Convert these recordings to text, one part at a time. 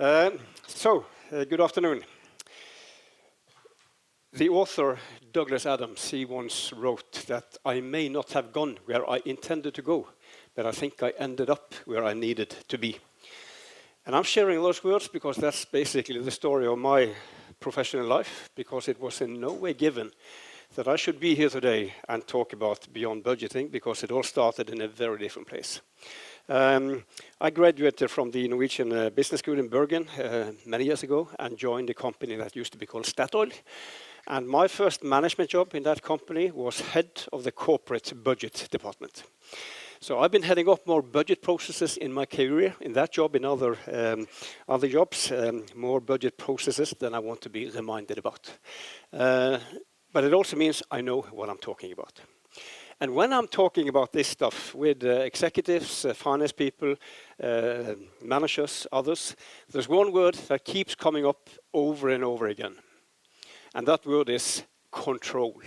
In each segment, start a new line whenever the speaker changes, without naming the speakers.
Good afternoon. The author, Douglas Adams, he once wrote that I may not have gone where I intended to go, but I think I ended up where I needed to be. And I'm sharing those words because that's basically the story of my professional life, because it was in no way given that I should be here today and talk about beyond budgeting, because it all started in a very different place. I graduated from the Norwegian Business School in Bergen many years ago and joined a company that used to be called Statoil. And my first management job in that company was head of the corporate budget department. So I've been heading up more budget processes in my career, in that job, in other jobs, more budget processes than I want to be reminded about. But it also means I know what I'm talking about. And when I'm talking about this stuff with executives, finance people, managers, others, there's one word that keeps coming up over and over again. And that word is control.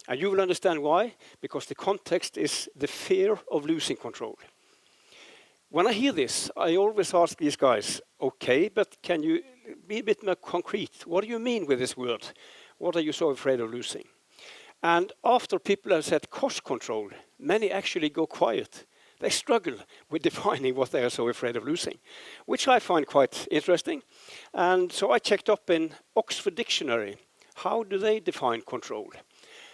And you will understand why, because the context is the fear of losing control. When I hear this, I always ask these guys, okay, but can you be a bit more concrete? What do you mean with this word? What are you so afraid of losing? And after people have said cost control, many actually go quiet. They struggle with defining what they are so afraid of losing, which I find quite interesting. And so I checked up in Oxford Dictionary. How do they define control?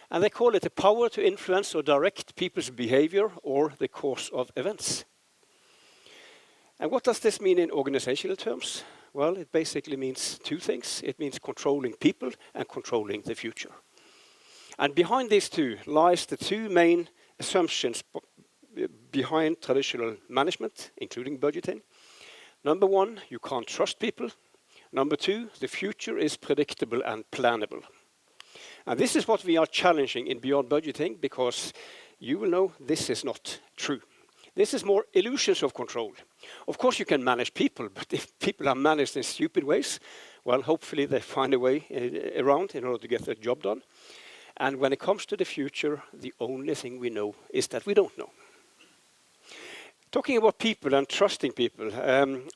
And they call it the power to influence or direct people's behavior or the course of events. And what does this mean in organizational terms? Well, it basically means two things. It means controlling people and controlling the future. And behind these two lies the two main assumptions behind traditional management, including budgeting. Number one, you can't trust people. Number two, the future is predictable and plannable. And this is what we are challenging in Beyond Budgeting, because you will know this is not true. This is more illusions of control. Of course you can manage people, but if people are managed in stupid ways, well, hopefully they find a way around in order to get their job done. And when it comes to the future, the only thing we know is that we don't know. Talking about people and trusting people,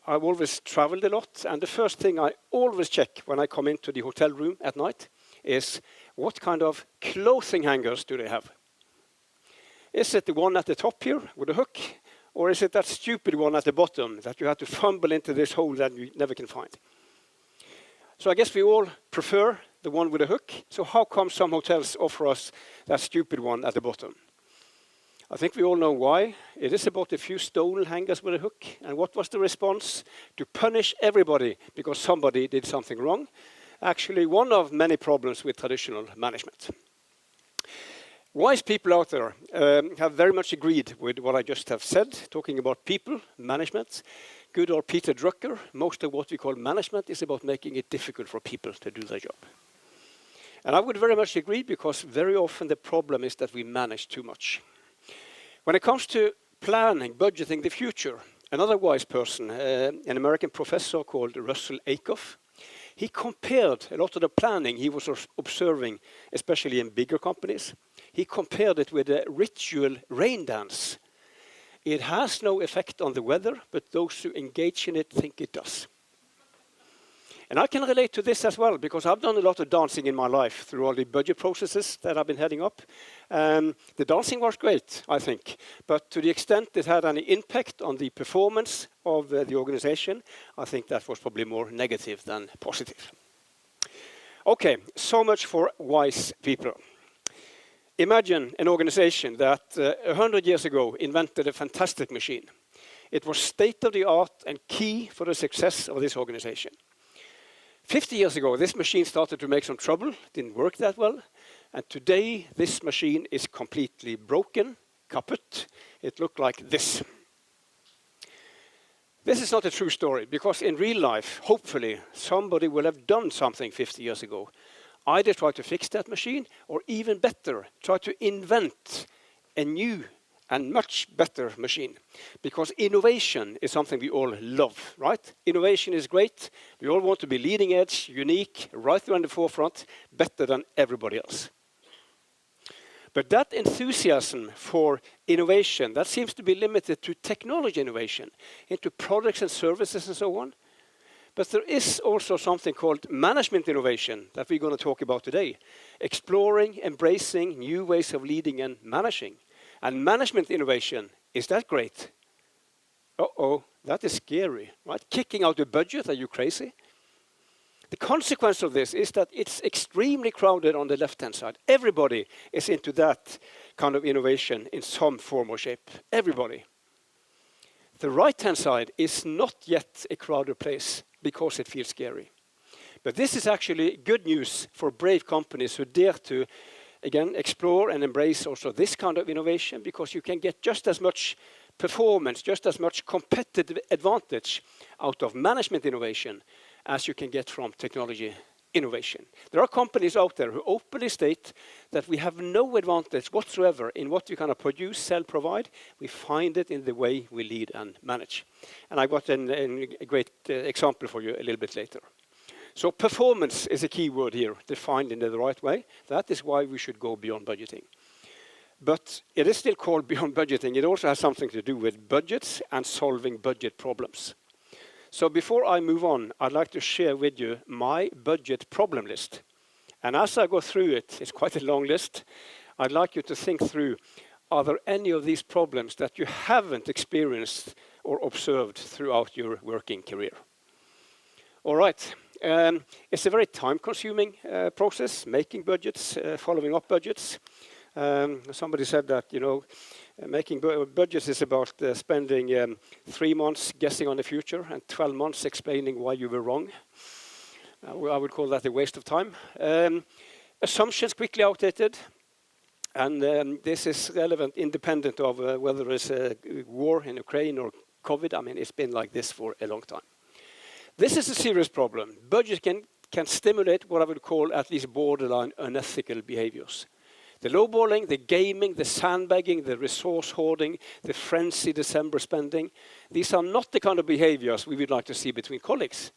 I've always traveled a lot, and the first thing I always check when I come into the hotel room at night is what kind of clothing hangers do they have? Is it the one at the top here with a hook, or is it that stupid one at the bottom that you have to fumble into this hole that you never can find? So I guess we all prefer the one with a hook. So how come some hotels offer us that stupid one at the bottom? I think we all know why. It is about a few stolen hangers with a hook. And what was the response? To punish everybody because somebody did something wrong. Actually, one of many problems with traditional management. Wise people out there have very much agreed with what I just have said, talking about people, management. Good old Peter Drucker, most of what we call management is about making it difficult for people to do their job. And I would very much agree, because very often the problem is that we manage too much. When it comes to planning, budgeting the future, another wise person, an American professor called Russell Acuff, he compared a lot of the planning he was observing, especially in bigger companies. He compared it with a ritual rain dance. It has no effect on the weather, but those who engage in it think it does. And I can relate to this as well, because I've done a lot of dancing in my life through all the budget processes that I've been heading up. The dancing was great, I think, but to the extent it had any impact on the performance of the organization, I think that was probably more negative than positive. Okay, so much for wise people. Imagine an organization that 100 years ago invented a fantastic machine. It was state-of-the-art and key for the success of this organization. 50 years ago, this machine started to make some trouble, didn't work that well, and today this machine is completely broken, kaput. It looked like this. This is not a true story, because in real life, hopefully, somebody will have done something 50 years ago. Either try to fix that machine, or even better, try to invent a new and much better machine. Because innovation is something we all love, right? Innovation is great. We all want to be leading edge, unique, right there on the forefront, better than everybody else. But that enthusiasm for innovation, that seems to be limited to technology innovation, into products and services and so on. But there is also something called management innovation that we're going to talk about today. Exploring, embracing new ways of leading and managing. And management innovation, is that great? Uh-oh, that is scary, right? Kicking out a budget, are you crazy? The consequence of this is that it's extremely crowded on the left-hand side. Everybody is into that kind of innovation in some form or shape. Everybody. The right-hand side is not yet a crowded place because it feels scary. But this is actually good news for brave companies who dare to, again, explore and embrace also this kind of innovation, because you can get just as much performance, just as much competitive advantage out of management innovation as you can get from technology innovation. There are companies out there who openly state that we have no advantage whatsoever in what we kind of produce, sell, provide. We find it in the way we lead and manage. And I've got a great example for you a little bit later. So performance is a key word here, defined in the right way. That is why we should go beyond budgeting. But it is still called beyond budgeting. It also has something to do with budgets and solving budget problems. So before I move on, I'd like to share with you my budget problem list. And as I go through it, it's quite a long list. I'd like you to think through, are there any of these problems that you haven't experienced or observed throughout your working career? All right. It's a very time-consuming process, making budgets, following up budgets. Somebody said that, you know, making budgets is about spending 3 months guessing on the future and 12 months explaining why you were wrong. I would call that a waste of time. Assumptions quickly outdated. And this is relevant independent of whether it's a war in Ukraine or COVID. I mean, it's been like this for a long time. This is a serious problem. Budget can stimulate what I would call at least borderline unethical behaviors. The lowballing, the gaming, the sandbagging, the resource hoarding, the frenzy December spending, these are not the kind of behaviors we would like to see between colleagues.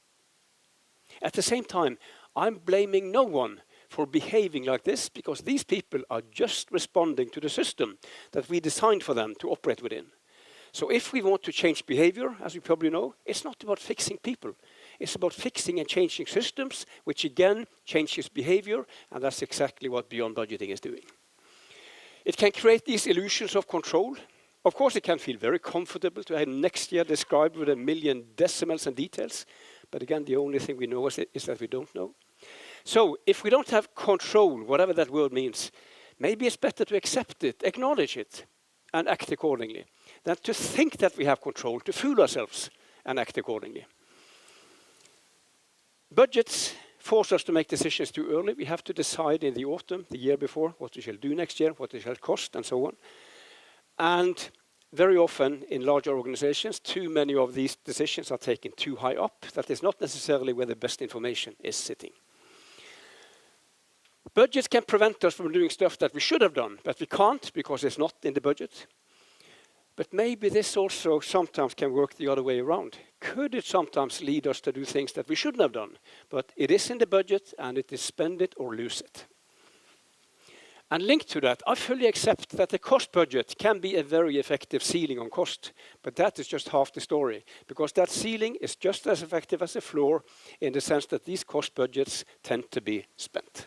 At the same time, I'm blaming no one for behaving like this, because these people are just responding to the system that we designed for them to operate within. So if we want to change behavior, as you probably know, it's not about fixing people. It's about fixing and changing systems, which again changes behavior, and that's exactly what beyond budgeting is doing. It can create these illusions of control. Of course, it can feel very comfortable to have next year described with 1 million decimals and details. But again, the only thing we know is that we don't know. So if we don't have control, whatever that word means, maybe it's better to accept it, acknowledge it, and act accordingly, than to think that we have control, to fool ourselves and act accordingly. Budgets force us to make decisions too early. We have to decide in the autumn, the year before, what we shall do next year, what it shall cost, and so on. And very often in larger organizations, too many of these decisions are taken too high up. That is not necessarily where the best information is sitting. Budgets can prevent us from doing stuff that we should have done, but we can't because it's not in the budget. But maybe this also sometimes can work the other way around. Could it sometimes lead us to do things that we shouldn't have done? But it is in the budget, and it is spend it or lose it. And linked to that, I fully accept that the cost budget can be a very effective ceiling on cost. But that is just half the story, because that ceiling is just as effective as a floor in the sense that these cost budgets tend to be spent.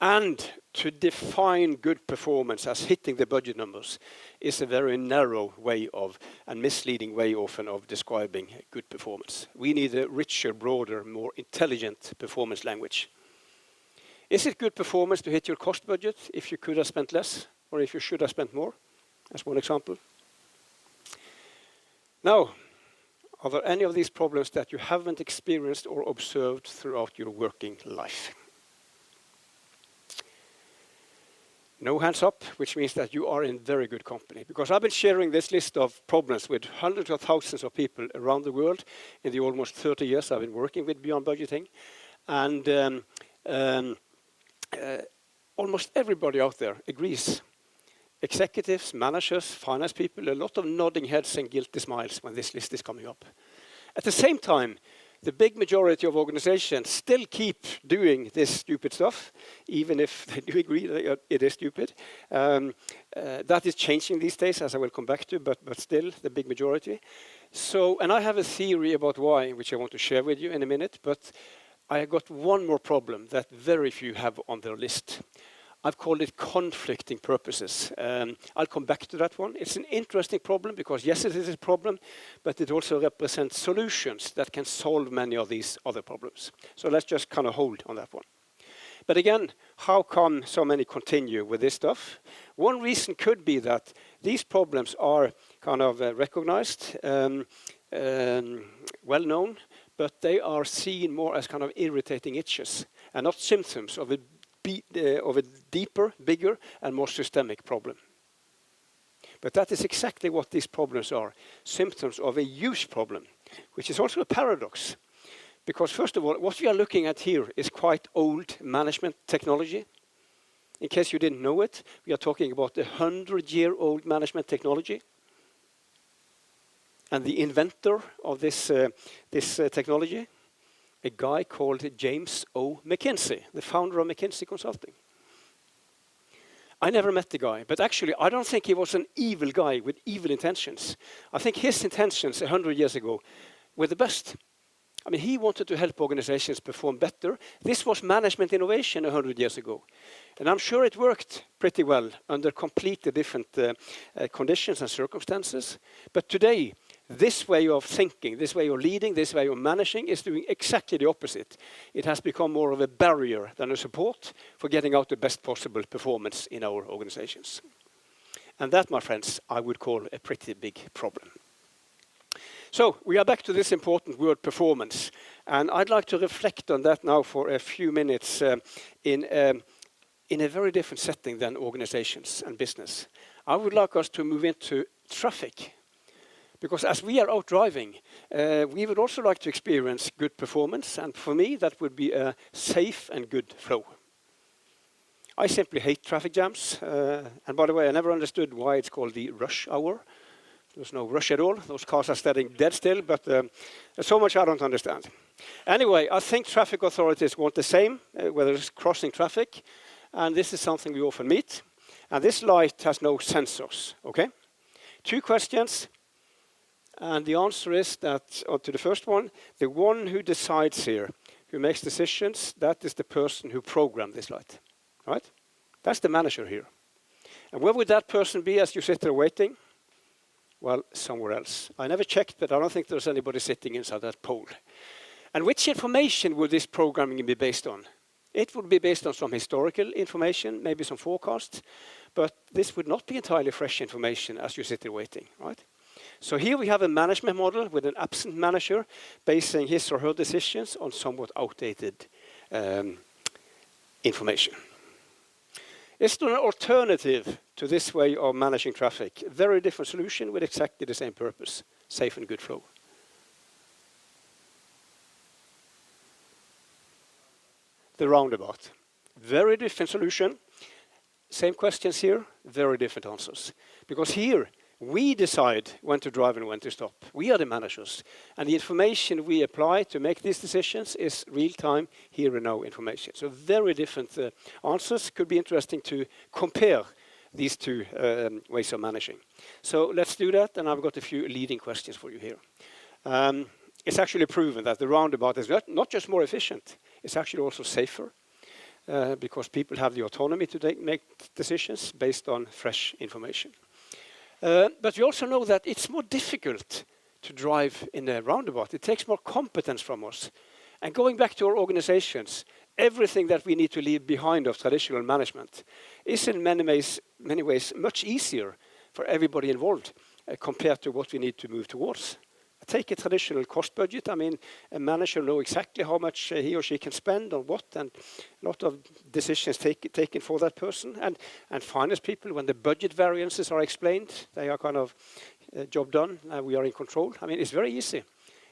And to define good performance as hitting the budget numbers is a very narrow way of, and misleading way often, of describing good performance. We need a richer, broader, more intelligent performance language. Is it good performance to hit your cost budget if you could have spent less, or if you should have spent more? That's one example. Now, are there any of these problems that you haven't experienced or observed throughout your working life? No hands up, which means that you are in very good company. Because I've been sharing this list of problems with hundreds of thousands of people around the world in the almost 30 years I've been working with Beyond Budgeting. And almost everybody out there agrees. Executives, managers, finance people, a lot of nodding heads and guilty smiles when this list is coming up. At the same time, the big majority of organizations still keep doing this stupid stuff, even if they do agree that it is stupid. That is changing these days, as I will come back to, but still the big majority. So, and I have a theory about why, which I want to share with you in a minute, but I got one more problem that very few have on their list. I've called it conflicting purposes. I'll come back to that one. It's an interesting problem because yes, it is a problem, but it also represents solutions that can solve many of these other problems. So let's just kind of hold on that one. But again, how come so many continue with this stuff? One reason could be that these problems are kind of recognized, well known, but they are seen more as kind of irritating itches and not symptoms of a deeper, bigger, and more systemic problem. But that is exactly what these problems are, symptoms of a huge problem, which is also a paradox. Because first of all, what we are looking at here is quite old management technology. In case you didn't know it, we are talking about a 100-year-old management technology. And the inventor of this technology, a guy called James O. McKinsey, the founder of McKinsey Consulting. I never met the guy, but actually I don't think he was an evil guy with evil intentions. I think his intentions 100 years ago were the best. I mean, he wanted to help organizations perform better. This was management innovation 100 years ago. And I'm sure it worked pretty well under completely different conditions and circumstances. But today, this way of thinking, this way of leading, this way of managing is doing exactly the opposite. It has become more of a barrier than a support for getting out the best possible performance in our organizations. And that, my friends, I would call a pretty big problem. So we are back to this important word performance. And I'd like to reflect on that now for a few minutes in a very different setting than organizations and business. I would like us to move into traffic. Because as we are out driving, we would also like to experience good performance. And for me, that would be a safe and good flow. I simply hate traffic jams. And by the way, I never understood why it's called the rush hour. There's no rush at all. Those cars are standing dead still, but there's so much I don't understand. Anyway, I think traffic authorities want the same, whether it's crossing traffic. And this is something we often meet. And this light has no sensors, okay? 2 questions. And the answer is that, to the first one, the one who decides here, who makes decisions, that is the person who programmed this light, right? That's the manager here. And where would that person be as you sit there waiting? Well, somewhere else. I never checked, but I don't think there's anybody sitting inside that pole. And which information would this programming be based on? It would be based on some historical information, maybe some forecasts, but this would not be entirely fresh information as you sit there waiting, right? So here we have a management model with an absent manager basing his or her decisions on somewhat outdated information. Is there an alternative to this way of managing traffic? A very different solution with exactly the same purpose, safe and good flow. The roundabout. Very different solution. Same questions here, very different answers. Because here, we decide when to drive and when to stop. We are the managers. And the information we apply to make these decisions is real-time, here and now information. So very different answers. Could be interesting to compare these 2 ways of managing. So let's do that, and I've got a few leading questions for you here. It's actually proven that the roundabout is not just more efficient, it's actually also safer. Because people have the autonomy to make decisions based on fresh information. But we also know that it's more difficult to drive in a roundabout. It takes more competence from us. And going back to our organizations, everything that we need to leave behind of traditional management is in many ways much easier for everybody involved compared to what we need to move towards. Take a traditional cost budget. I mean, a manager knows exactly how much he or she can spend on what, and a lot of decisions taken for that person. And finance people, when the budget variances are explained, they are kind of job done, we are in control. I mean, it's very easy.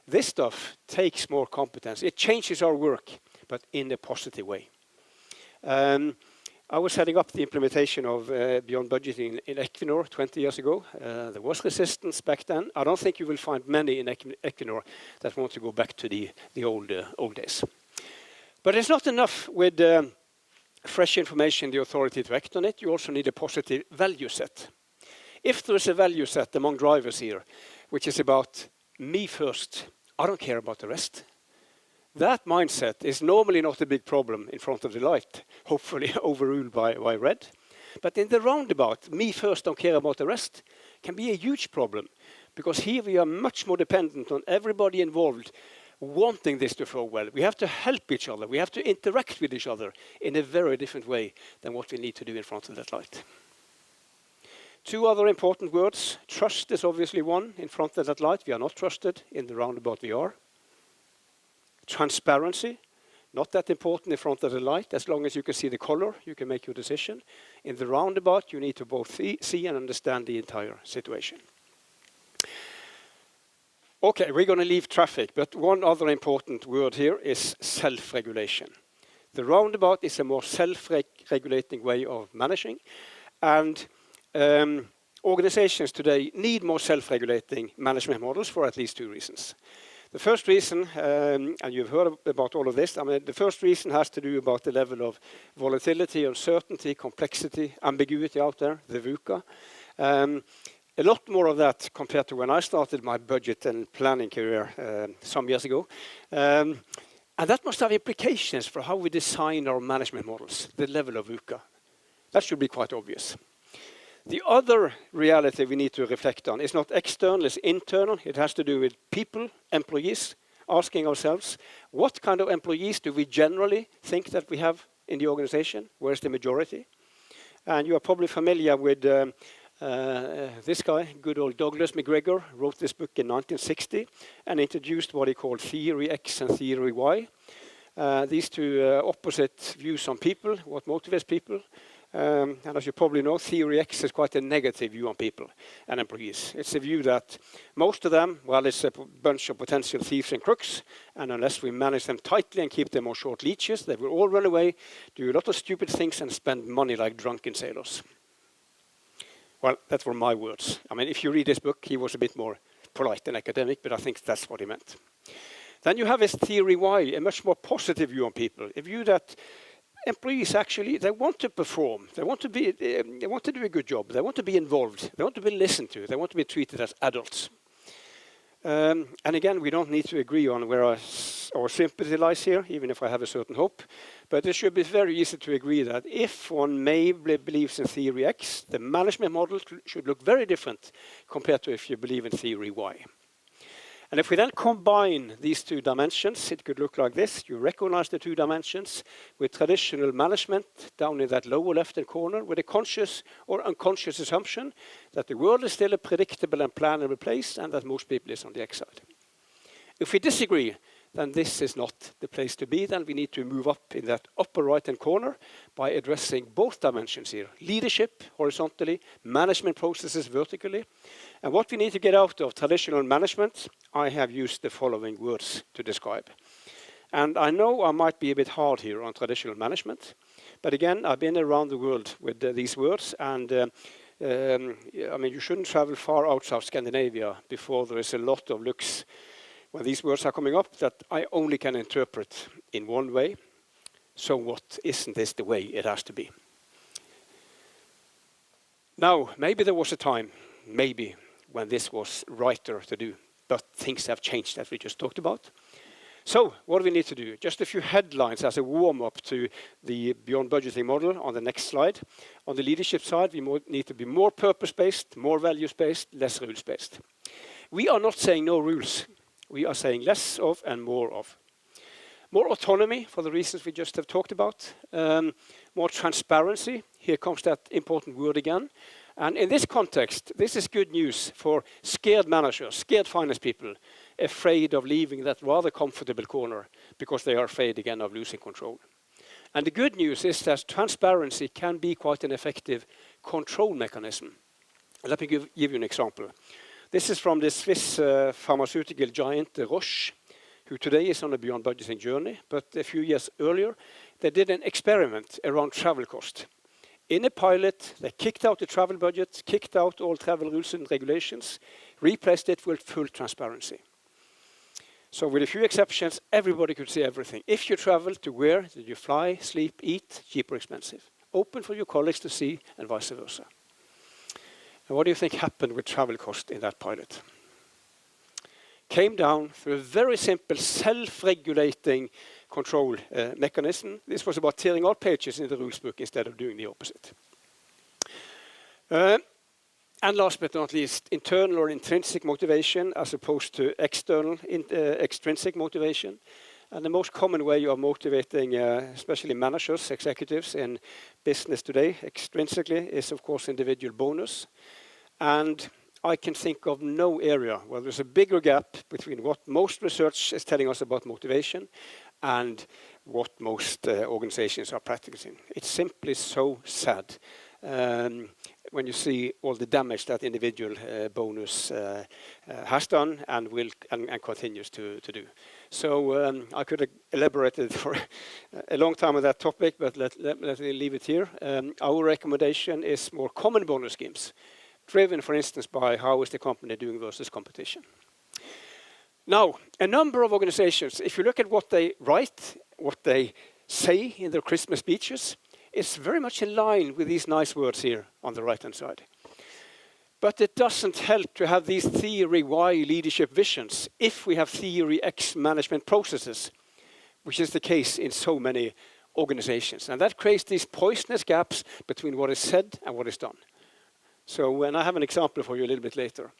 This stuff takes more competence. It changes our work, but in a positive way. I was heading up the implementation of Beyond Budgeting in Equinor 20 years ago. There was resistance back then. I don't think you will find many in Equinor that want to go back to the old days. But it's not enough with fresh information, the authority to act on it. You also need a positive value set. If there is a value set among drivers here, which is about me first, I don't care about the rest. That mindset is normally not a big problem in front of the light, hopefully overruled by red. But in the roundabout, me first, don't care about the rest, can be a huge problem. Because here we are much more dependent on everybody involved wanting this to flow well. We have to help each other. We have to interact with each other in a very different way than what we need to do in front of that light. Two other important words. Trust is obviously one in front of that light. We are not trusted. In the roundabout we are. Transparency, not that important in front of the light. As long as you can see the color, you can make your decision. In the roundabout, you need to both see and understand the entire situation. Okay, we're going to leave traffic, but one other important word here is self-regulation. The roundabout is a more self-regulating way of managing, and organizations today need more self-regulating management models for at least two reasons. The first reason, and you've heard about all of this, the first reason has to do about the level of volatility, uncertainty, complexity, ambiguity out there, the VUCA. A lot more of that compared to when I started my budget and planning career some years ago. And that must have implications for how we design our management models, the level of VUCA. That should be quite obvious. The other reality we need to reflect on is not external, it's internal. It has to do with people, employees, asking ourselves, what kind of employees do we generally think that we have in the organization? Where's the majority? And you are probably familiar with this guy, good old Douglas McGregor, wrote this book in 1960 and introduced what he called Theory X and Theory Y. These two opposite views on people, what motivates people. And as you probably know, Theory X is quite a negative view on people and employees. It's a view that most of them, well, it's a bunch of potential thieves and crooks, and unless we manage them tightly and keep them on short leashes, they will all run away, do a lot of stupid things, and spend money like drunken sailors. Well, that were my words. I mean, if you read this book, he was a bit more polite and academic, but I think that's what he meant. Then you have his Theory Y, a much more positive view on people, a view that employees actually, they want to perform, they want to do a good job, they want to be involved, they want to be listened to, they want to be treated as adults. And again, we don't need to agree on where our sympathy lies here, even if I have a certain hope. But it should be very easy to agree that if one believes in Theory X, the management model should look very different compared to if you believe in Theory Y. And if we then combine these two dimensions, it could look like this. You recognize the two dimensions with traditional management down in that lower left-hand corner with a conscious or unconscious assumption that the world is still a predictable and plannable place and that most people is on the X side. If we disagree, then this is not the place to be. Then we need to move up in that upper right-hand corner by addressing both dimensions here. Leadership horizontally, management processes vertically. And what we need to get out of traditional management, I have used the following words to describe. And I know I might be a bit hard here on traditional management, but again, I've been around the world with these words, and I mean, you shouldn't travel far outside Scandinavia before there is a lot of looks when these words are coming up that I only can interpret in one way. So what? Isn't this the way it has to be? Now, maybe there was a time, maybe, when this was righter to do, but things have changed, as we just talked about. So, what do we need to do? Just a few headlines as a warm-up to the Beyond Budgeting model on the next slide. On the leadership side, we need to be more purpose-based, more values-based, less rules-based. We are not saying no rules. We are saying less of and more of. More autonomy for the reasons we just have talked about. More transparency. Here comes that important word again. And in this context, this is good news for scared managers, scared finance people, afraid of leaving that rather comfortable corner because they are afraid again of losing control. And the good news is that transparency can be quite an effective control mechanism. Let me give you an example. This is from the Swiss pharmaceutical giant Roche, who today is on a Beyond Budgeting journey, but a few years earlier, they did an experiment around travel cost. In a pilot, they kicked out the travel budget, kicked out all travel rules and regulations, replaced it with full transparency. So with a few exceptions, everybody could see everything. If you travel, to where did you fly, sleep, eat, cheap or expensive? Open for your colleagues to see and vice versa. And what do you think happened with travel cost in that pilot? Came down through a very simple self-regulating control mechanism. This was about tearing out pages in the rules book instead of doing the opposite. And last but not least, internal or intrinsic motivation as opposed to external extrinsic motivation. And the most common way of motivating, especially managers, executives in business today, extrinsically, is of course individual bonus. And I can think of no area where there's a bigger gap between what most research is telling us about motivation and what most organizations are practicing. It's simply so sad when you see all the damage that individual bonus has done and will and continues to do. So I could elaborate it for a long time on that topic, but let me leave it here. Our recommendation is more common bonus schemes, driven, for instance, by how is the company doing versus competition. Now, a number of organizations, if you look at what they write, what they say in their Christmas speeches, it's very much in line with these nice words here on the right-hand side. But it doesn't help to have these theory Y leadership visions if we have theory X management processes, which is the case in so many organizations. And that creates these poisonous gaps between what is said and what is done. So, and I have an example for you a little bit later.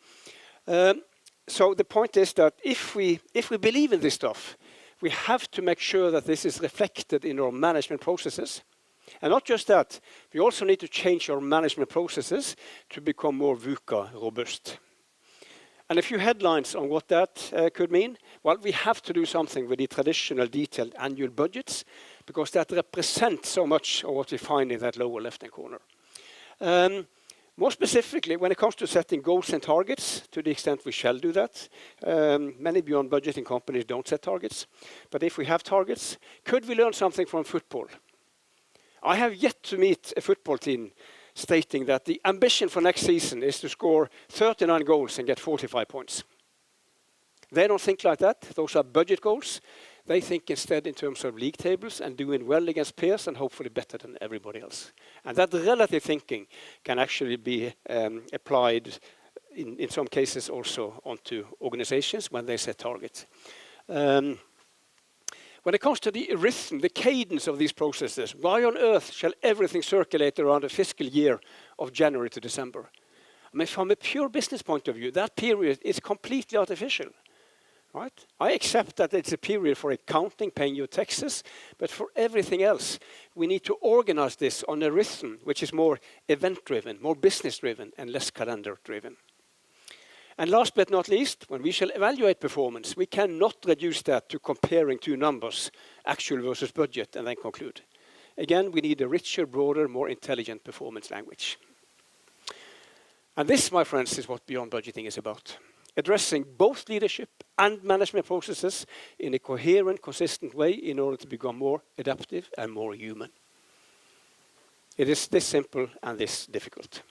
So the point is that if we believe in this stuff, we have to make sure that this is reflected in our management processes. And not just that, we also need to change our management processes to become more VUCA robust. And a few headlines on what that could mean. Well, we have to do something with the traditional detailed annual budgets because that represents so much of what we find in that lower left-hand corner. More specifically, when it comes to setting goals and targets, to the extent we shall do that, many beyond budgeting companies don't set targets. But if we have targets, could we learn something from football? I have yet to meet a football team stating that the ambition for next season is to score 39 goals and get 45 points. They don't think like that. Those are budget goals. They think instead in terms of league tables and doing well against peers and hopefully better than everybody else. And that relative thinking can actually be applied in some cases also onto organizations when they set targets. When it comes to the rhythm, the cadence of these processes, why on earth shall everything circulate around a fiscal year of January to December? I mean, from a pure business point of view, that period is completely artificial. Right? I accept that it's a period for accounting, paying your taxes, but for everything else, we need to organize this on a rhythm which is more event-driven, more business-driven, and less calendar-driven. And last but not least, when we shall evaluate performance, we cannot reduce that to comparing two numbers, actual versus budget, and then conclude. Again, we need a richer, broader, more intelligent performance language. And this, my friends, is what Beyond Budgeting is about. Addressing both leadership and management processes in a coherent, consistent way in order to become more adaptive and more human. It is this simple and this difficult.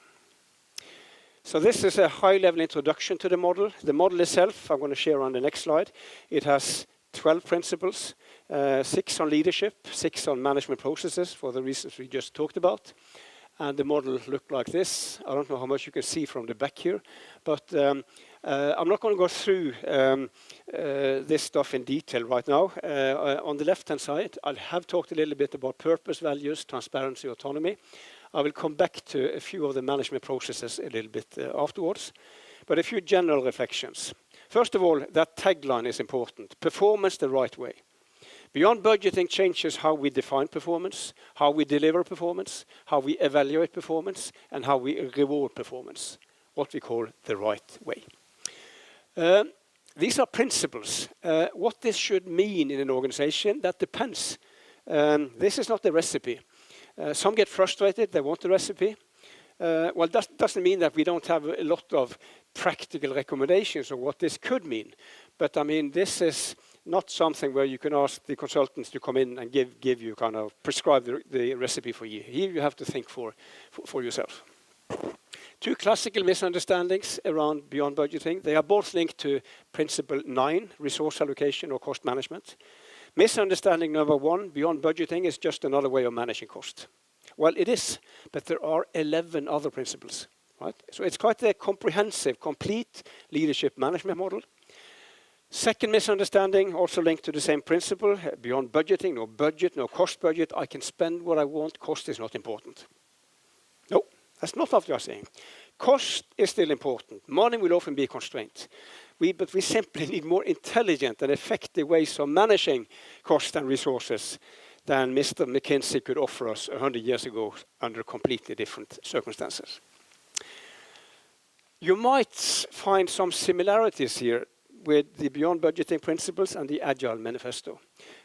So this is a high-level introduction to the model. The model itself, I'm going to share on the next slide. It has 12 principles, 6 on leadership, 6 on management processes for the reasons we just talked about. And the model looked like this. I don't know how much you can see from the back here, but I'm not going to go through this stuff in detail right now. On the left-hand side, I have talked a little bit about purpose, values, transparency, autonomy. I will come back to a few of the management processes a little bit afterwards, but a few general reflections. First of all, that tagline is important, performance the right way. Beyond budgeting changes how we define performance, how we deliver performance, how we evaluate performance, and how we reward performance, what we call the right way. These are principles. What this should mean in an organization, that depends. This is not a recipe. Some get frustrated, they want the recipe. Well, that doesn't mean that we don't have a lot of practical recommendations of what this could mean. But I mean, this is not something where you can ask the consultants to come in and give you kind of prescribe the recipe for you. Here you have to think for yourself. Two classical misunderstandings around beyond budgeting. They are both linked to principle 9, resource allocation or cost management. Misunderstanding number 1, beyond budgeting is just another way of managing cost. Well, it is, but there are 11 other principles. Right? So it's quite a comprehensive, complete leadership management model. Second misunderstanding, also linked to the same principle, beyond budgeting, no budget, no cost budget. I can spend what I want, cost is not important. No, that's not what we are saying. Cost is still important. Money will often be a constraint. But we simply need more intelligent and effective ways of managing cost and resources than Mr. McKinsey could offer us 100 years ago under completely different circumstances. You might find some similarities here with the beyond budgeting principles and the agile manifesto.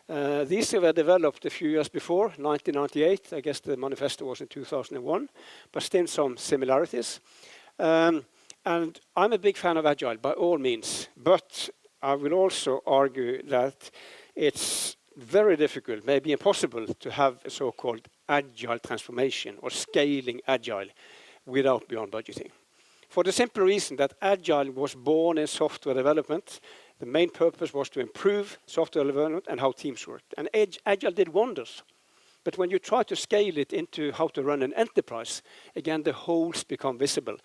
These were developed a few years before, 1998. I guess the manifesto was in 2001, but still some similarities. And I'm a big fan of agile by all means, but I will also argue that it's very difficult, maybe impossible, to have a so-called agile transformation or scaling agile without beyond budgeting. For the simple reason that agile was born in software development. The main purpose was to improve software development and how teams worked. And agile did wonders. But when you try to scale it into how to run an enterprise, again, the holes become visible.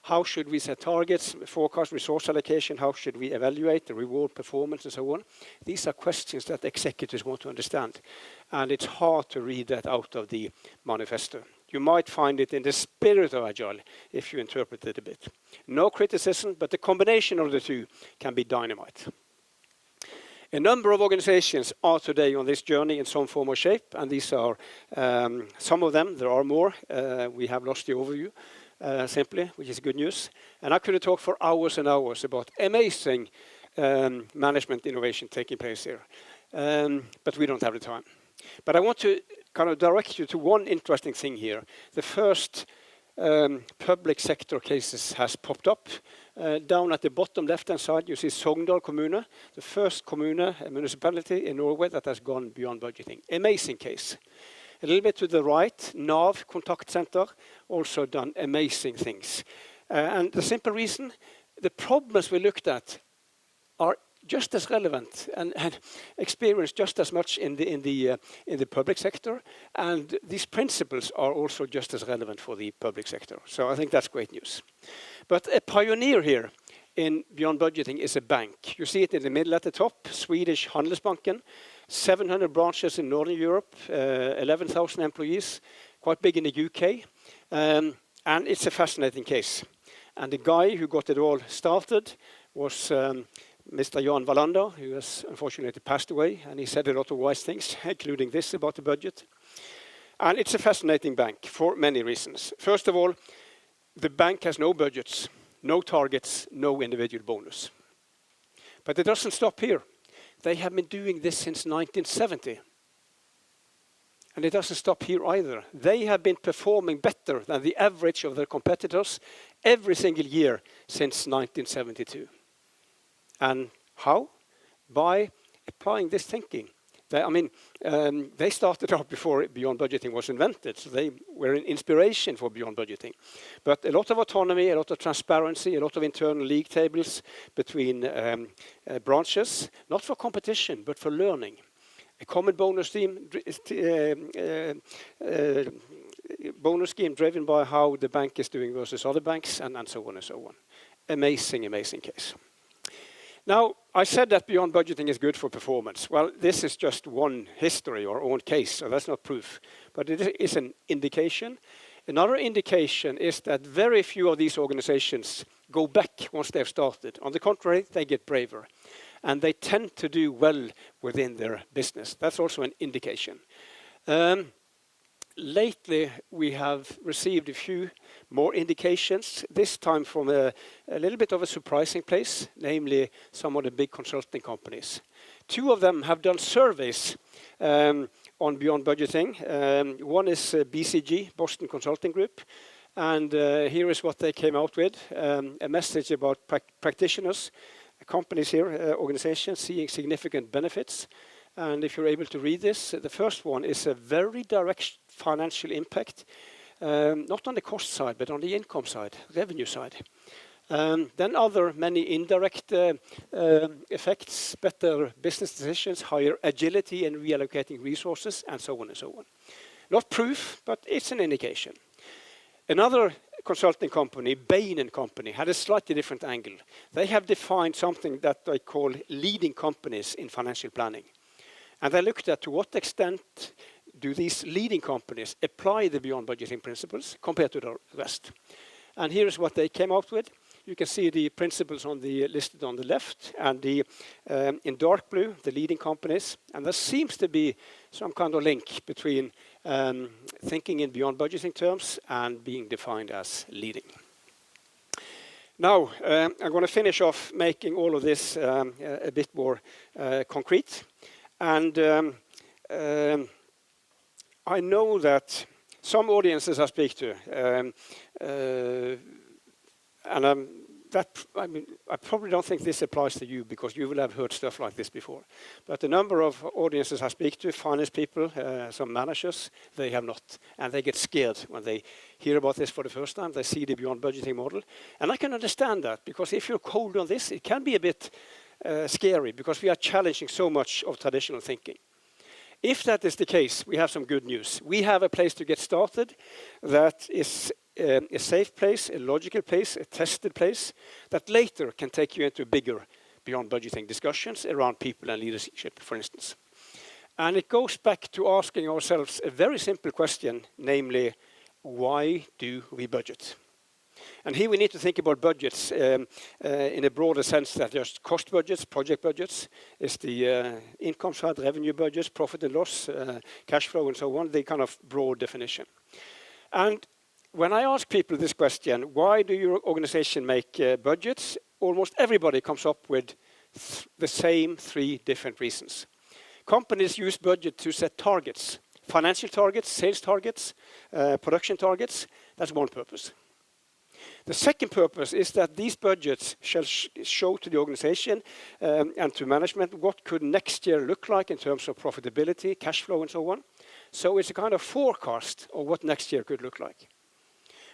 How should we set targets, forecast resource allocation? How should we evaluate the reward performance and so on? These are questions that executives want to understand. And it's hard to read that out of the manifesto. You might find it in the spirit of agile if you interpret it a bit. No criticism, but the combination of the two can be dynamite. A number of organizations are today on this journey in some form or shape, and these are some of them. There are more. We have lost the overview, simply, which is good news. And I could have talked for hours and hours about amazing management innovation taking place here, but we don't have the time. But I want to kind of direct you to one interesting thing here. The first public sector cases has popped up. Down at the bottom left-hand side, you see Sogndal Kommune, the first kommune, a municipality in Norway that has gone beyond budgeting. Amazing case. A little bit to the right, NAV Contact Center, also done amazing things. And the simple reason, the problems we looked at are just as relevant and experienced just as much in the public sector, and these principles are also just as relevant for the public sector. So I think that's great news. But a pioneer here in beyond budgeting is a bank. You see it in the middle at the top, Swedish Handelsbanken, 700 branches in Northern Europe, 11,000 employees, quite big in the UK, and it's a fascinating case. And the guy who got it all started was Mr. Jan Wallander, who has unfortunately passed away, and he said a lot of wise things, including this about the budget. And it's a fascinating bank for many reasons. First of all, the bank has no budgets, no targets, no individual bonus. But it doesn't stop here. They have been doing this since 1970. And it doesn't stop here either. They have been performing better than the average of their competitors every single year since 1972. And how? By applying this thinking. They started out before beyond budgeting was invented, so they were an inspiration for beyond budgeting. But a lot of autonomy, a lot of transparency, a lot of internal league tables between branches, not for competition, but for learning. A common bonus scheme driven by how the bank is doing versus other banks, and so on and so on. Amazing, amazing case. Now, I said that beyond budgeting is good for performance. Well, this is just one history or own case, so that's not proof. But it is an indication. Another indication is that very few of these organizations go back once they've started. On the contrary, they get braver. And they tend to do well within their business. That's also an indication. Lately, we have received a few more indications, this time from a little bit of a surprising place, namely some of the big consulting companies. Two of them have done surveys on beyond budgeting. One is BCG, Boston Consulting Group, and here is what they came out with, a message about practitioners. companies here, organizations, seeing significant benefits. And if you're able to read this, the first one is a very direct financial impact, not on the cost side, but on the income side, revenue side. Then other many indirect effects, better business decisions, higher agility in reallocating resources, and so on and so on. Not proof, but it's an indication. Another consulting company, Bain & Company, had a slightly different angle. They have defined something that they call leading companies in financial planning. And they looked at to what extent do these leading companies apply the beyond budgeting principles compared to the rest. And here is what they came out with. You can see the principles listed on the left, and in dark blue, the leading companies. And there seems to be some kind of link between thinking in beyond budgeting terms and being defined as leading. Now, I'm going to finish off making all of this a bit more concrete. And I know that some audiences I speak to, I probably don't think this applies to you because you will have heard stuff like this before. But a number of audiences I speak to, finance people, some managers, they have not. And they get scared when they hear about this for the first time. They see the beyond budgeting model. And I can understand that, because if you're cold on this, it can be a bit scary, because we are challenging so much of traditional thinking. If that is the case, we have some good news. We have a place to get started that is a safe place, a logical place, a tested place that later can take you into bigger beyond budgeting discussions around people and leadership, for instance. And it goes back to asking ourselves a very simple question, namely, why do we budget? And here we need to think about budgets in a broader sense than just cost budgets, project budgets. It's the income side, revenue budgets, profit and loss, cash flow, and so on, the kind of broad definition. And when I ask people this question, why do your organization make budgets? Almost everybody comes up with the same three different reasons. Companies use budget to set targets, financial targets, sales targets, production targets. That's one purpose. The second purpose is that these budgets shall show to the organization and to management what could next year look like in terms of profitability, cash flow, and so on. So it's a kind of forecast of what next year could look like.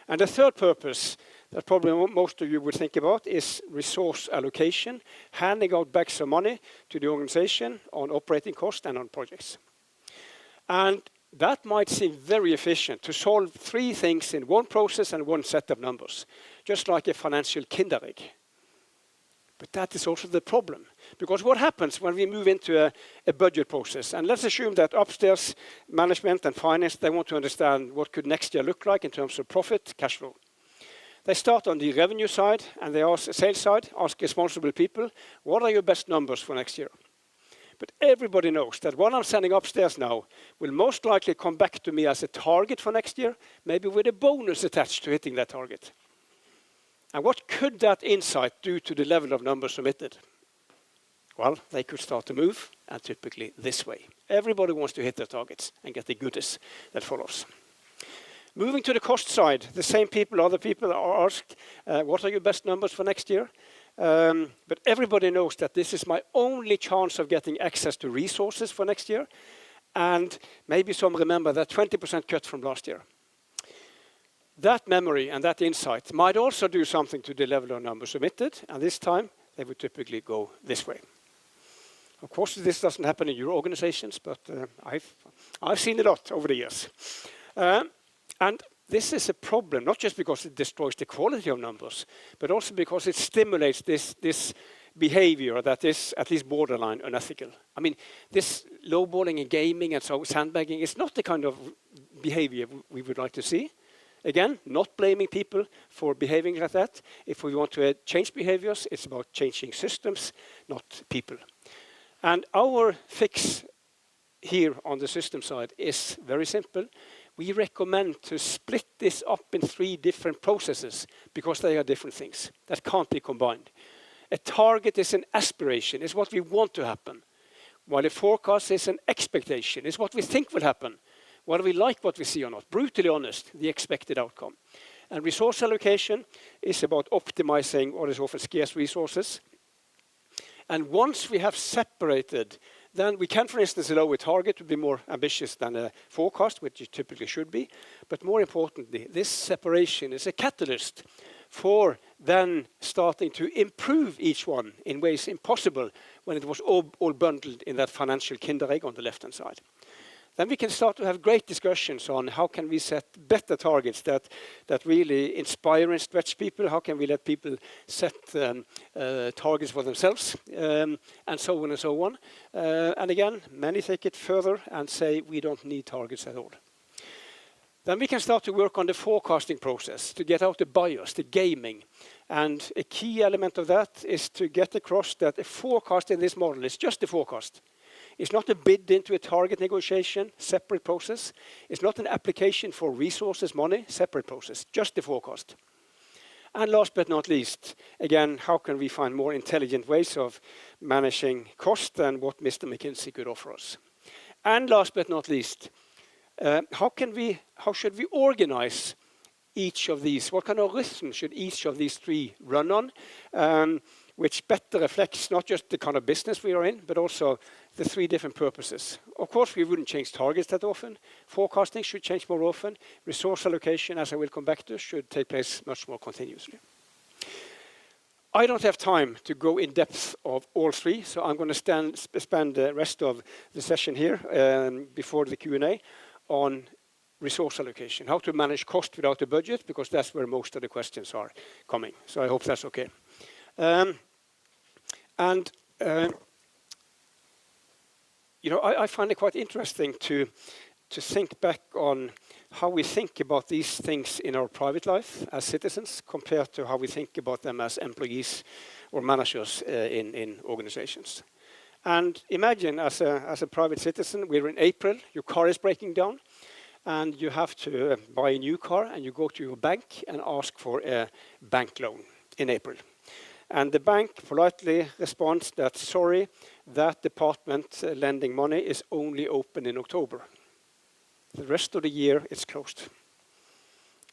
And the third purpose that probably most of you would think about is resource allocation, handing out bags of money to the organization on operating costs and on projects. And that might seem very efficient to solve three things in one process and one set of numbers, just like a financial Kinder egg. But that is also the problem. Because what happens when we move into a budget process? And let's assume that upstairs, management and finance, they want to understand what could next year look like in terms of profit, cash flow. They start on the revenue side and they ask sales side, ask responsible people, what are your best numbers for next year? But everybody knows that what I'm sending upstairs now will most likely come back to me as a target for next year, maybe with a bonus attached to hitting that target. And what could that insight do to the level of numbers submitted? Well, they could start to move, and typically this way. Everybody wants to hit their targets and get the goodies that follows. Moving to the cost side, the same people, other people are asked, what are your best numbers for next year? But everybody knows that this is my only chance of getting access to resources for next year. And maybe some remember that 20% cut from last year. That memory and that insight might also do something to the level of numbers submitted. And this time, they would typically go this way. Of course, this doesn't happen in your organizations, but I've seen a lot over the years. And this is a problem, not just because it destroys the quality of numbers, but also because it stimulates this behavior that is at least borderline unethical. I mean, this lowballing and gaming and so sandbagging is not the kind of behavior we would like to see. Again, not blaming people for behaving like that. If we want to change behaviors, it's about changing systems, not people. And our fix here on the system side is very simple. We recommend to split this up in 3 different processes because they are different things that can't be combined. A target is an aspiration, is what we want to happen, while a forecast is an expectation, is what we think will happen, whether we like what we see or not. Brutally honest, the expected outcome. And resource allocation is about optimizing what is often scarce resources. And once we have separated, then we can, for instance, allow a target to be more ambitious than a forecast, which it typically should be. But more importantly, this separation is a catalyst for then starting to improve each one in ways impossible when it was all bundled in that financial Kinder egg on the left-hand side. Then we can start to have great discussions on how can we set better targets that really inspire and stretch people. How can we let people set targets for themselves, and so on and so on. And again, many take it further and say we don't need targets at all. Then we can start to work on the forecasting process to get out the bias, the gaming. And a key element of that is to get across that a forecast in this model is just a forecast. It's not a bid into a target negotiation, separate process. It's not an application for resources, money, separate process, just a forecast. And last but not least, again, how can we find more intelligent ways of managing cost than what Mr. McKinsey could offer us? And last but not least, how should we organize each of these? What kind of rhythm should each of these three run on? Which better reflects not just the kind of business we are in, but also the three different purposes. Of course, we wouldn't change targets that often. Forecasting should change more often. Resource allocation, as I will come back to, should take place much more continuously. I don't have time to go in depth of all three, so I'm going to spend the rest of the session here before the Q&A on resource allocation, how to manage cost without a budget, because that's where most of the questions are coming. So I hope that's okay. I find it quite interesting to think back on how we think about these things in our private life as citizens compared to how we think about them as employees or managers in organizations. And imagine as a private citizen, we're in April, your car is breaking down, and you have to buy a new car, and you go to your bank and ask for a bank loan in April. And the bank politely responds that, sorry, that department lending money is only open in October. The rest of the year, it's closed.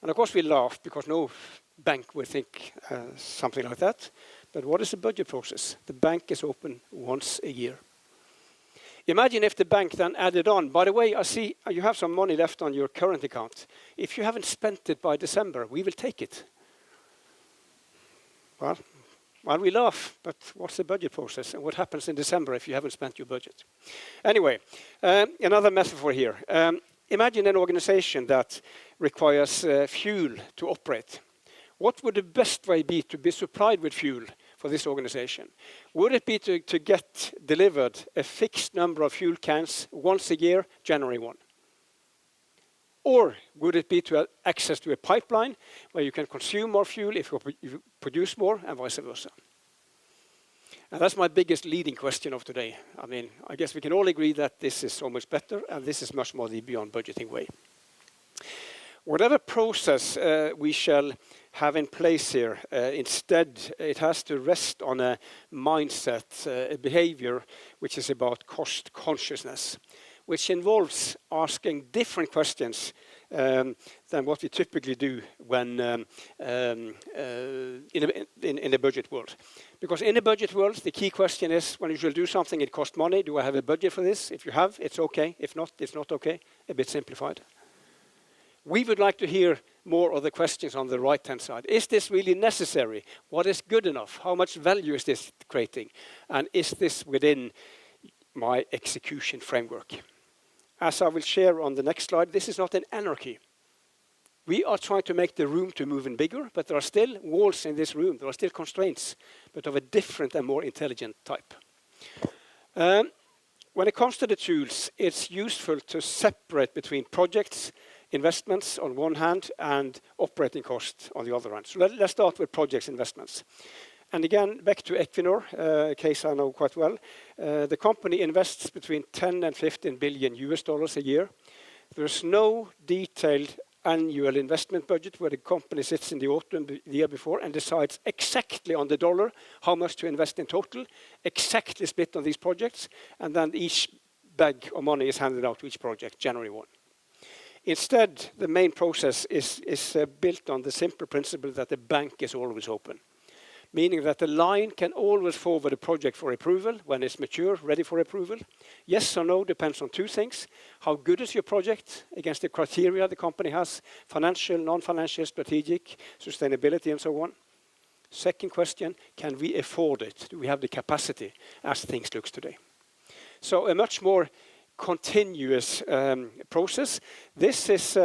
And of course, we laugh because no bank would think something like that. But what is the budget process? The bank is open once a year. Imagine if the bank then added on, by the way, I see you have some money left on your current account. If you haven't spent it by December, we will take it. Well, we laugh, but what's the budget process? And what happens in December if you haven't spent your budget? Anyway, another metaphor here. Imagine an organization that requires fuel to operate. What would the best way be to be supplied with fuel for this organization? Would it be to get delivered a fixed number of fuel cans once a year, January 1? Or would it be to have access to a pipeline where you can consume more fuel if you produce more, and vice versa? And that's my biggest leading question of today. I mean, I guess we can all agree that this is so much better, and this is much more the beyond budgeting way. Whatever process we shall have in place here, instead it has to rest on a mindset, a behavior which is about cost consciousness, which involves asking different questions than what we typically do when in a budget world. Because in a budget world, the key question is, when you shall do something, it costs money. Do I have a budget for this? If you have, it's okay. If not, it's not okay. A bit simplified. We would like to hear more of the questions on the right-hand side. Is this really necessary? What is good enough? How much value is this creating? And is this within my execution framework? As I will share on the next slide, this is not an anarchy. We are trying to make the room to move in bigger, but there are still walls in this room. There are still constraints, but of a different and more intelligent type. When it comes to the tools, it's useful to separate between projects, investments on one hand, and operating costs on the other hand. So let's start with projects investments. And again, back to Equinor, a case I know quite well. The company invests between 10 and 15 billion US dollars a year. There's no detailed annual investment budget where the company sits in the autumn the year before and decides exactly on the dollar how much to invest in total, exactly split on these projects, and then each bag of money is handed out to each project January 1. Instead, the main process is built on the simple principle that the bank is always open. meaning that the line can always forward a project for approval when it's mature, ready for approval. Yes or no depends on two things. How good is your project against the criteria the company has, financial, non-financial, strategic, sustainability, and so on. Second question, can we afford it? Do we have the capacity as things look today? So a much more continuous process. This is,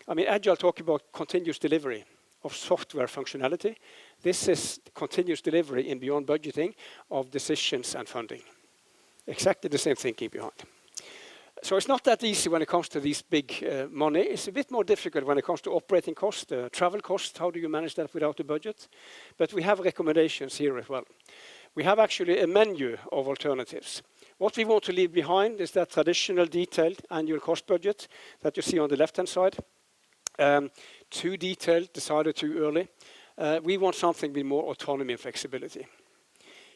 Agile talk about continuous delivery of software functionality. This is continuous delivery in beyond budgeting of decisions and funding. Exactly the same thinking behind. So it's not that easy when it comes to these big money. It's a bit more difficult when it comes to operating cost, travel cost. How do you manage that without a budget? But we have recommendations here as well. We have actually a menu of alternatives. What we want to leave behind is that traditional detailed annual cost budget that you see on the left-hand side. Too detailed, decided too early. We want something with more autonomy and flexibility.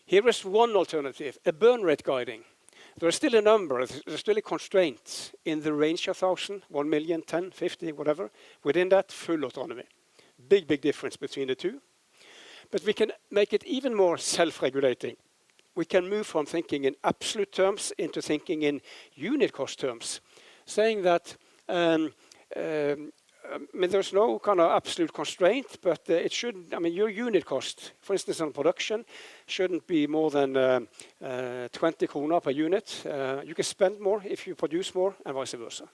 Here is one alternative, a burn rate guiding. There is still a number, there's still a constraint in the range of 1,000, 1 million, 10, 50, whatever. Within that, full autonomy. Big, big difference between the two. But we can make it even more self-regulating. We can move from thinking in absolute terms into thinking in unit cost terms, saying that there's no kind of absolute constraint, but it shouldn't, your unit cost, for instance, on production, shouldn't be more than 20 kroner per unit. You can spend more if you produce more, and vice versa.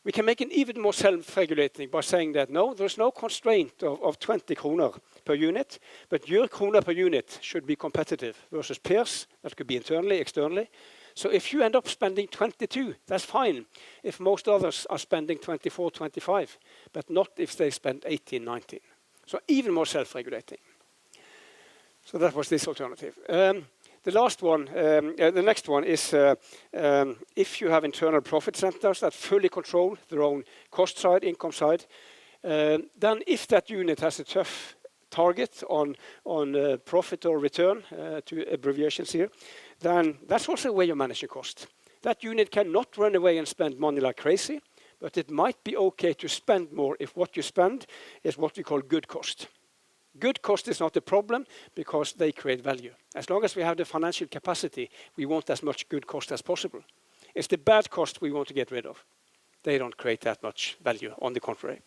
We can make it even more self-regulating by saying that no, there's no constraint of 20 kroner per unit, but your kroner per unit should be competitive versus peers. That could be internally, externally. So if you end up spending 22, that's fine. If most others are spending 24, 25, but not if they spend 18, 19. So even more self-regulating. So that was this alternative. The last one, the next one is if you have internal profit centers that fully control their own cost side, income side, then if that unit has a tough target on profit or return, to abbreviations here, then that's also a way of managing cost. That unit cannot run away and spend money like crazy, but it might be okay to spend more if what you spend is what we call good cost. Good cost is not a problem because they create value. As long as we have the financial capacity, we want as much good cost as possible. It's the bad cost we want to get rid of. They don't create that much value, on the contrary.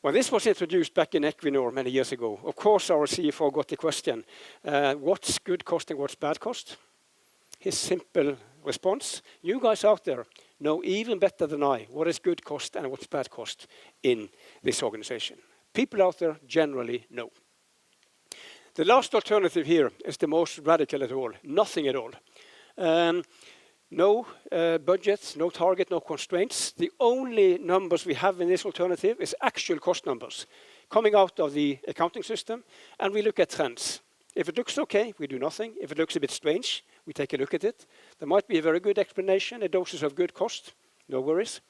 When this was introduced back in Equinor many years ago, of course our CFO got the question, what's good cost and what's bad cost? His simple response, you guys out there know even better than I what is good cost and what's bad cost in this organization. People out there generally know. The last alternative here is the most radical at all, nothing at all. No budget, no target, no constraints. The only numbers we have in this alternative is actual cost numbers coming out of the accounting system, and we look at trends. If it looks okay, we do nothing. If it looks a bit strange, we take a look at it. There might be a very good explanation, a doses of good cost, no worries.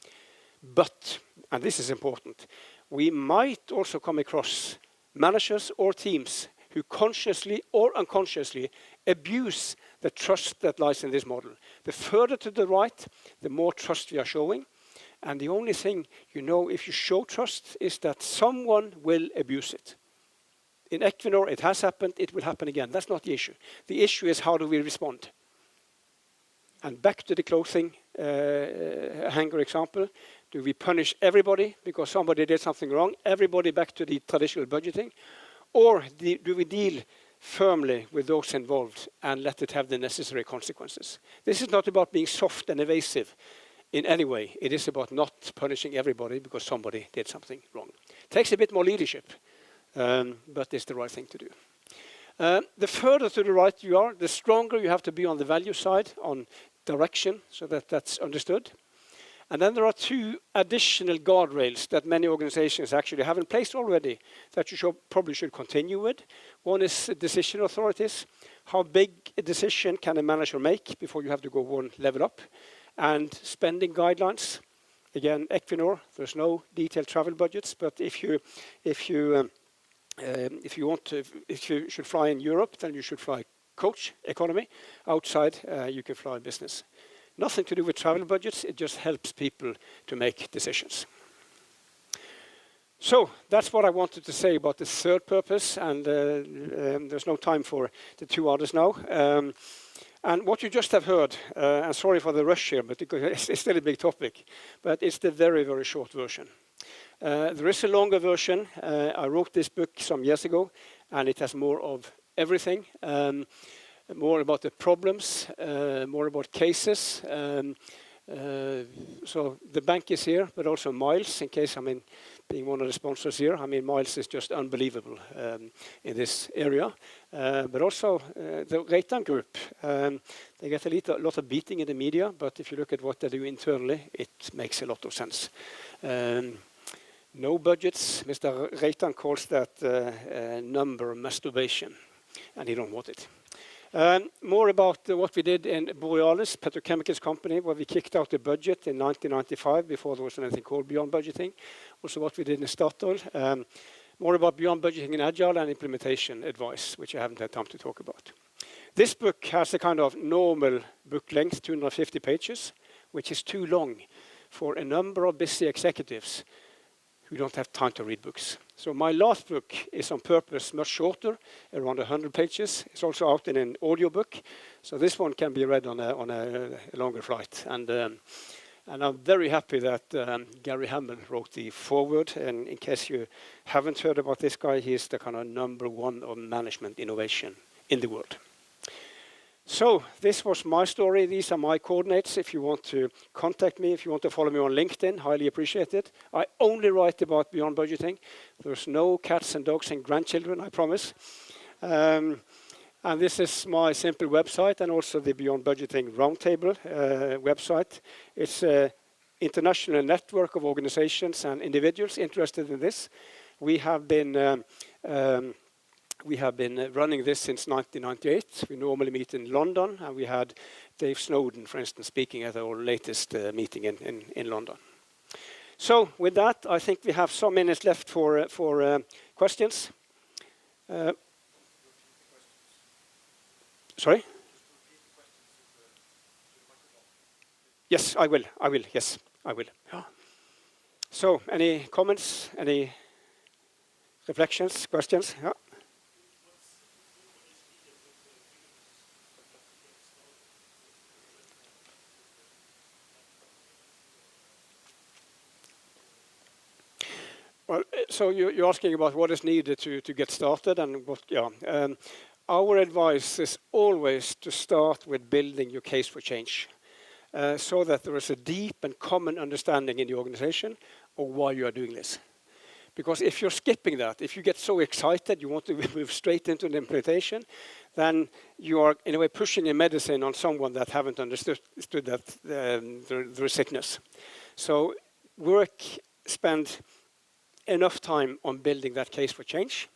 But, and this is important, we might also come across managers or teams who consciously or unconsciously abuse the trust that lies in this model. The further to the right, the more trust we are showing. And the only thing you know if you show trust is that someone will abuse it. In Equinor, it has happened, it will happen again. That's not the issue. The issue is how do we respond? And back to the clothing hanger example. Do we punish everybody because somebody did something wrong? Everybody back to the traditional budgeting? Or do we deal firmly with those involved and let it have the necessary consequences? This is not about being soft and evasive in any way. It is about not punishing everybody because somebody did something wrong. It takes a bit more leadership, but it's the right thing to do. The further to the right you are, the stronger you have to be on the value side, on direction, so that that's understood. And then there are two additional guardrails that many organizations actually have in place already that you probably should continue with. One is decision authorities. How big a decision can a manager make before you have to go one level up? And spending guidelines. Again, Equinor, there's no detailed travel budgets, but if you should fly in Europe, then you should fly coach economy. Outside, you can fly business. Nothing to do with travel budgets, it just helps people to make decisions. So that's what I wanted to say about the third purpose, and there's no time for the two others now. And what you just have heard, and sorry for the rush here, but it's still a big topic, but it's the very, very short version. There is a longer version. I wrote this book some years ago, and it has more of everything, more about the problems, more about cases. So the bank is here, but also Miles, in case, being one of the sponsors here. Miles is just unbelievable in this area. But also the Reitan Group. They get a lot of beating in the media, but if you look at what they do internally, it makes a lot of sense. No budgets. Mr. Reitan calls that number masturbation, and he don't want it. More about what we did in Borealis, petrochemicals company, where we kicked out the budget in 1995 before there was anything called beyond budgeting. Also what we did in Statoil. More about beyond budgeting and agile and implementation advice, which I haven't had time to talk about. This book has a kind of normal book length, 250 pages, which is too long for a number of busy executives who don't have time to read books. So my last book is on purpose much shorter, around 100 pages. It's also out in an audiobook, so this one can be read on a longer flight. And I'm very happy that Gary Hamel wrote the foreword. And in case you haven't heard about this guy, he's the kind of #1 of management innovation in the world. So this was my story. These are my coordinates. If you want to contact me, if you want to follow me on LinkedIn, highly appreciate it. I only write about beyond budgeting. There's no cats and dogs and grandchildren, I promise. And this is my simple website, and also the Beyond Budgeting Roundtable website. It's an international network of organizations and individuals interested in this. We have been running this since 1998. We normally meet in London, and we had Dave Snowden, for instance, speaking at our latest meeting in London. So with that, I think we have some minutes left for questions. Sorry? Yes, I will. Yes, I will. Yeah. So any comments, any reflections, questions? Yeah. Well, so you're asking about what is needed to get started, and what? Yeah. Our advice is always to start with building your case for change, so that there is a deep and common understanding in the organization of why you are doing this. Because if you're skipping that, if you get so excited, you want to move straight into the implementation, then you are in a way pushing a medicine on someone that haven't understood that there is sickness. So spend enough time on building that case for change.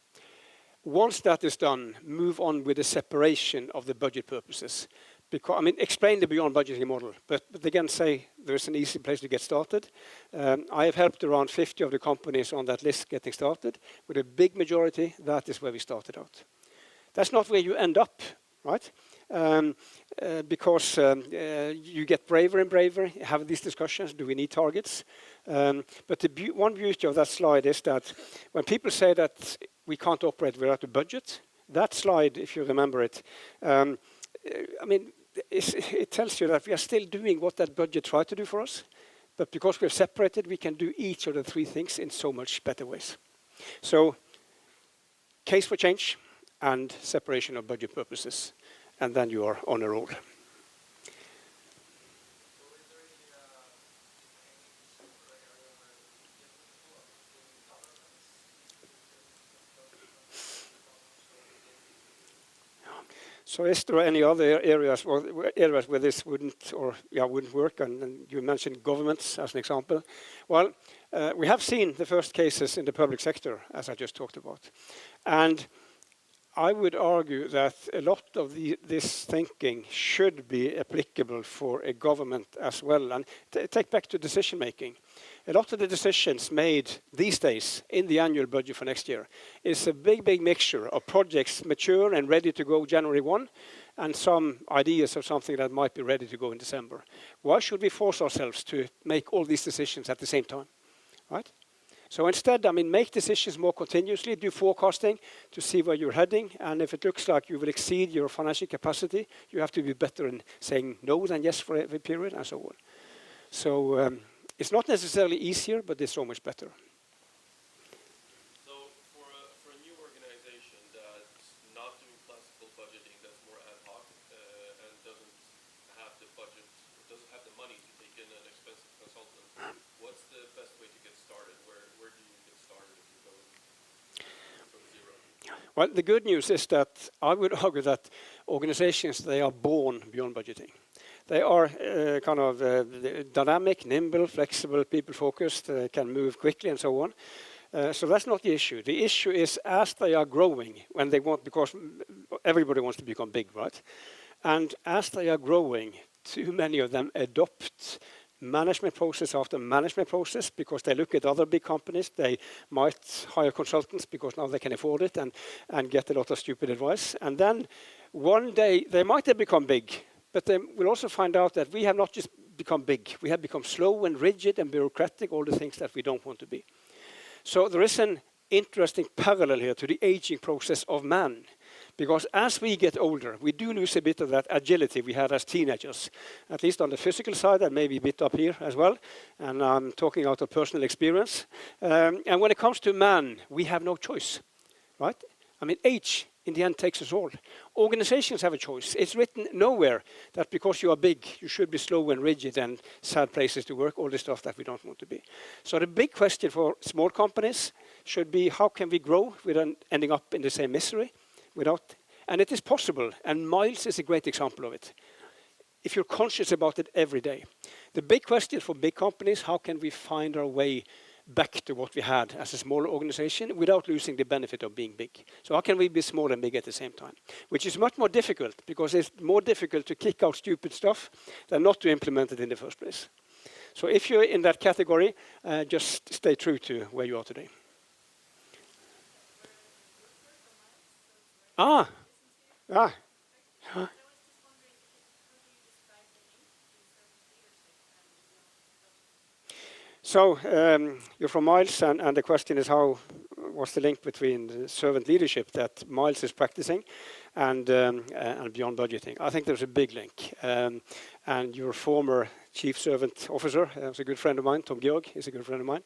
Once that is done, move on with the separation of the budget purposes. Because, explain the beyond budgeting model, but again say there's an easy place to get started. I have helped around 50 of the companies on that list getting started. With a big majority, that is where we started out. That's not where you end up, right? Because you get braver and braver, have these discussions, do we need targets? But the one beauty of that slide is that when people say that we can't operate without a budget, that slide, if you remember it, it tells you that we are still doing what that budget tried to do for us, but because we're separated, we can do each of the three things in so much better ways. So, case for change and separation of budget purposes, and then you are on a roll. So is there any other areas where this wouldn't work? And you mentioned governments as an example. Well, we have seen the first cases in the public sector, as I just talked about. And I would argue that a lot of this thinking should be applicable for a government as well. And take back to decision making. A lot of the decisions made these days in the annual budget for next year is a big mixture of projects mature and ready to go January 1, and some ideas of something that might be ready to go in December. Why should we force ourselves to make all these decisions at the same time, right? So instead, I mean, make decisions more continuously, do forecasting to see where you're heading, and if it looks like you will exceed your financial capacity, you have to be better in saying no than yes for every period, and so on. So it's not necessarily easier, but it's so much better.
So for a new organization that's not doing classical budgeting, that's more ad hoc, and doesn't have the budget, doesn't have the money to take in an expensive consultant, what's the best way to get started? Where do you get started if you're going from zero?
Well, the good news is that I would argue that organizations, they are born beyond budgeting. They are kind of dynamic, nimble, flexible, people-focused, can move quickly and so on. So that's not the issue. The issue is as they are growing, when they want, because everybody wants to become big, right? And as they are growing, too many of them adopt management process after management process because they look at other big companies. They might hire consultants because now they can afford it and get a lot of stupid advice. And then one day they might have become big, but they will also find out that we have not just become big. We have become slow and rigid and bureaucratic, all the things that we don't want to be. So there is an interesting parallel here to the aging process of man. Because as we get older, we do lose a bit of that agility we had as teenagers, at least on the physical side and maybe a bit up here as well. And I'm talking out of personal experience. And when it comes to man, we have no choice, right? I mean, age in the end takes us all. Organizations have a choice. It's written nowhere that because you are big, you should be slow and rigid and sad places to work, all the stuff that we don't want to be. So the big question for small companies should be how can we grow without ending up in the same misery? And it is possible, and Miles is a great example of it. If you're conscious about it every day. The big question for big companies, how can we find our way back to what we had as a smaller organization without losing the benefit of being big? So how can we be small and big at the same time? Which is much more difficult, because it's more difficult to kick out stupid stuff than not to implement it in the first place. So if you're in that category, just stay true to where you are today. Ah. So you're from Miles, and the question is what's the link between the servant leadership that Miles is practicing and beyond budgeting? I think there's a big link. And your former chief servant officer was a good friend of mine, Tom Georg, is a good friend of mine.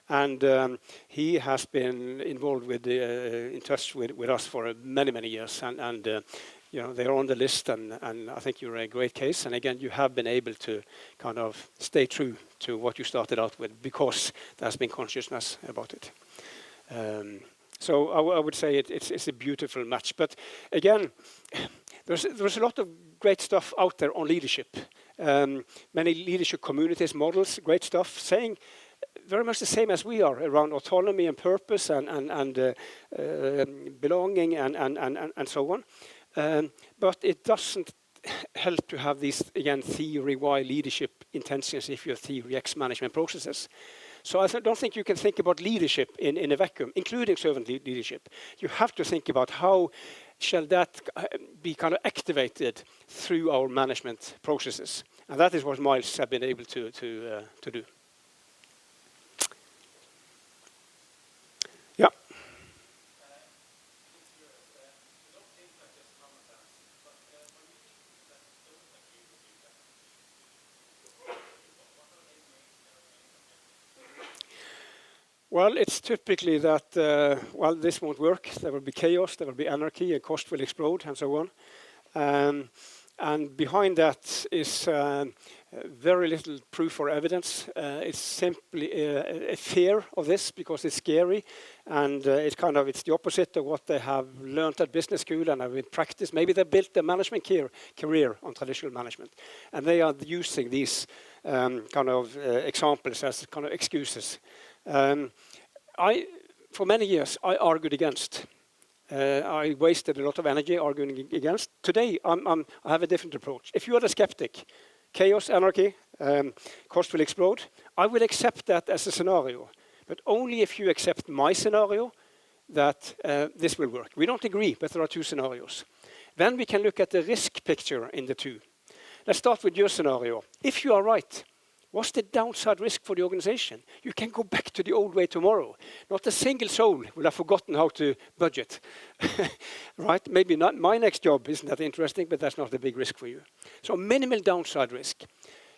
And he has been involved with, in touch with us for many, many years. And you know, they're on the list, and I think you're a great case. And again, you have been able to kind of stay true to what you started out with because there's been consciousness about it. So I would say it's a beautiful match. But again, there's a lot of great stuff out there on leadership. Many leadership communities, models, great stuff, saying very much the same as we are around autonomy and purpose and belonging and so on. But it doesn't help to have these, again, theory Y leadership intentions if you have theory X management processes. So I don't think you can think about leadership in a vacuum, including servant leadership. You have to think about how shall that be kind of activated through our management processes. And that is what Miles have been able to do. Yeah. Well, it's typically that, well, this won't work. There will be chaos, there will be anarchy, and cost will explode, and so on. And behind that is very little proof or evidence. It's simply a fear of this because it's scary, and it's the opposite of what they have learned at business school and have in practice. Maybe they built their management career on traditional management, and they are using these examples as kind of excuses. For many years, I argued against. I wasted a lot of energy arguing against. Today, I have a different approach. If you are a skeptic, chaos, anarchy, cost will explode, I will accept that as a scenario. But only if you accept my scenario that this will work. We don't agree, but there are two scenarios. Then we can look at the risk picture in the two. Let's start with your scenario. If you are right, What's the downside risk for the organization? You can go back to the old way tomorrow. Not a single soul will have forgotten how to budget. Right? Maybe not my next job isn't that interesting, but that's not a big risk for you. So minimal downside risk.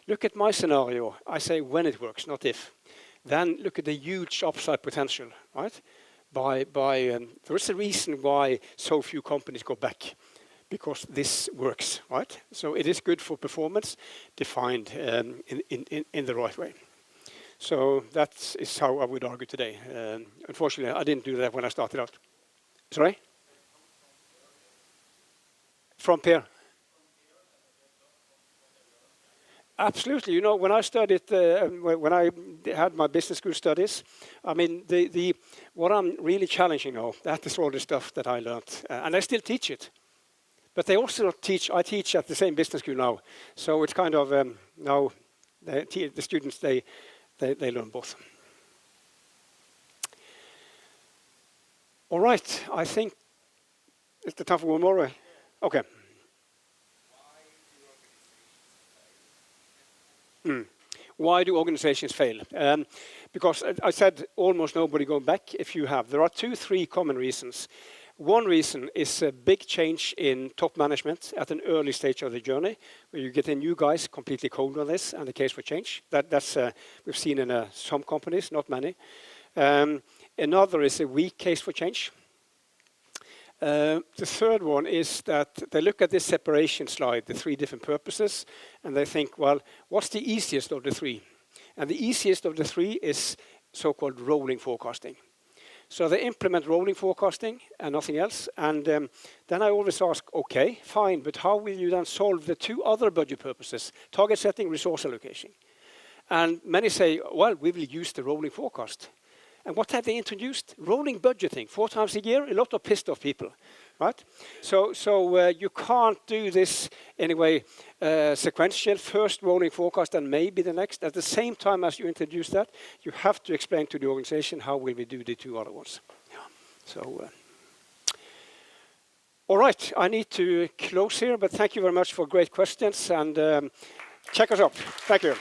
Look at my scenario. I say when it works, not if. Then look at the huge upside potential, right? There is a reason why so few companies go back, because this works, right? So it is good for performance, defined in the right way. So that is how I would argue today. Unfortunately, I didn't do that when I started out. Sorry? From Per. Absolutely. You know, when I studied, when I had my business school studies, I mean, what I'm really challenging now, that is all the stuff that I learned. And I still teach it. But they also teach, I teach at the same business school now. So it's kind of, now, the students, they learn both. All right, I think it's the time for one more. Okay. Why do organizations fail? Because I said almost nobody going back. If you have, there are 3 common reasons. One reason is a big change in top management at an early stage of the journey, where you get in new guys completely cold on this, and the case for change. That's we've seen in some companies, not many. Another is a weak case for change. The third one is that they look at this separation slide, the 3 different purposes, and they think, well, what's the easiest of the 3? And the easiest of the 3 is so-called rolling forecasting. So they implement rolling forecasting and nothing else. And then I always ask, okay, fine, but how will you then solve the 2 other budget purposes, target setting, resource allocation? And many say, well, we will use the rolling forecast. And what have they introduced? Rolling budgeting, 4 times a year, a lot of pissed off people, right? So you can't do this anyway sequential, first rolling forecast and maybe the next. At the same time as you introduce that, you have to explain to the organization how will we do the 2 other ones. Yeah. So, all right, I need to close here, but thank you very much for great questions, and check us out. Thank you.